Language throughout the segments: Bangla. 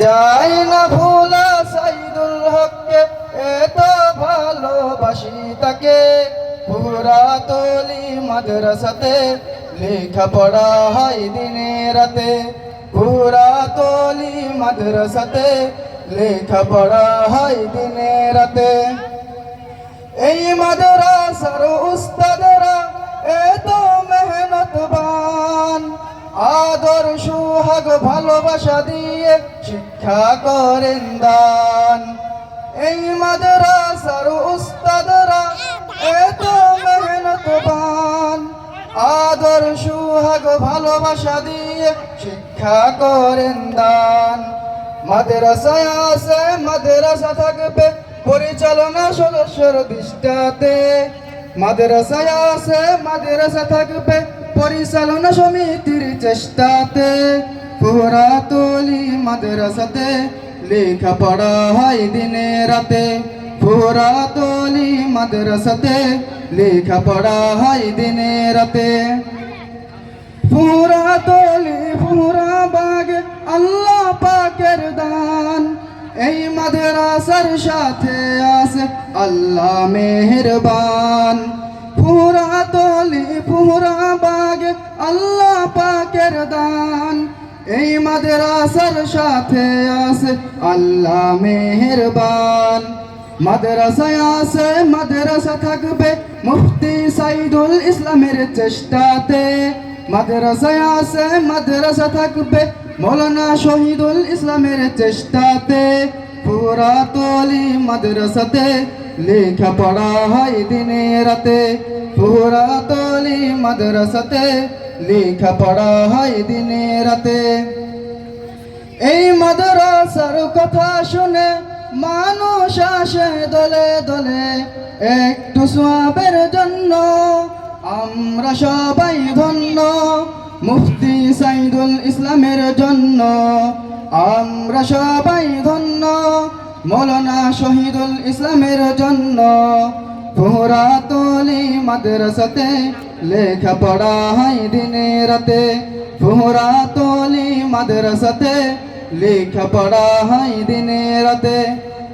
যাই না ভোলা সাইদুল হককে, এত ভালোবাসি তাকে। পুরাতলি মাদ্রাসাতে লেখাপড়া হয় দিনে রাতে। পুরাতলি মাদ্রাসাতে লেখাপড়া হয় দিনে রাতে। এই মাদ্রাসার উস্তাদরা এত মেহনতবান, আদর সুহাগ ভালোবাসা দিয়ে শিক্ষা করেন দান। এই মাদ্রাসার উস্তাদরা এত মেহনতবান, আদর সুহাগ ভালোবাসা দিয়ে শিক্ষা করেন দান। মাদ্রাসায় আছে মাদ্রাসা থাকবে পরিচালনা সদস্যর দৃষ্টাতে। মাদ্রাসায় আছে মাদ্রাসা থাকবে পরিচালনা সমিতির চেষ্টাতে। পুরাতলি মাদ্রাসাতে লেখাপড়া হয় দিনে রাতে। পুরাতলি মাদ্রাসাতে লেখাপড়া হয় দিনে রাতে। পুরাতলি পুরাবাগ আল্লাহ পাকের দান। এই মাদ্রাসার সাথে আছে আল্লাহ মেহেরবান। পুরাতলি পুরাবাগ আল্লাহ পাকের দান। এই মাদ্রাসার সাথে আছে আল্লাহ মেহেরবান। মাদ্রাসায় আছে মাদ্রাসা থাকবে মুফতি সাইদুল ইসলামের চেষ্টাতে। মাদ্রাসায় আছে মাদ্রাসা থাকবে মৌলানা শহীদুল ইসলামের চেষ্টাতে। পুরাতলি মাদ্রাসাতে লেখাপড়া হয় দিনে রাতে। পুরাতলি মাদ্রাসাতে লেখাপড়া হয় দিনে রাতে। এই মাদ্রাসার কথা শুনে মানুষ আসে দলে দলে, একটু সওয়াবের জন্য আমরা সবাই ধন্য। মুফতি সাইদুল ইসলামের জন্য আমরা সবাই ধন্য। মৌলানা শহীদুল ইসলামের জন্য পুরাতলি মাদ্রাসাতে লেখাপড়া হয় দিনে রাতে। পুরাতলি মাদ্রাসাতে লেখাপড়া হয় দিনে রাতে।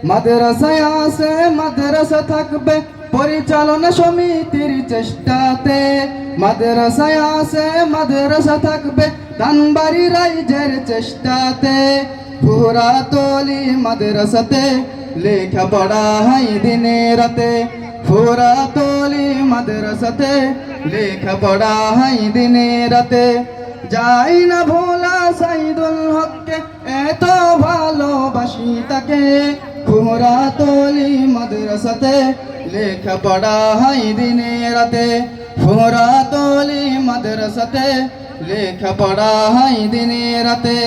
মাদ্রাসায় আছে মাদ্রাসা থাকবে পরিচালনা সমিতির চেষ্টাতে। মাদ্রাসায় আছে মাদ্রাসা থাকবে দানবাড়ি রাইজের চেষ্টাতে। পুরাতলি মাদ্রাসাতে লেখাপড়া হয় দিনে রাতে। পুরাতলি মাদ্রাসাতে লেখাপড়া হয় দিনে রাতে। যাই না ভোলা সাইদুল হককে, এত ভালোবাসি তাকে। পুরাতলি মাদ্রাসাতে লেখাপড়া হয় দিনে রাতে। পুরাতলি মাদ্রাসাতে লেখাপড়া হয় দিনে রাতে।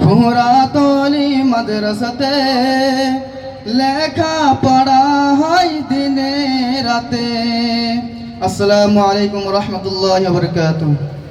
পুরাতলি মাদ্রাসাতে লেখাপড়া হয় দিনে রাতে। আসসালামু আলাইকুম ওয়া রাহমাতুল্লাহি ওয়া বারাকাতুহু।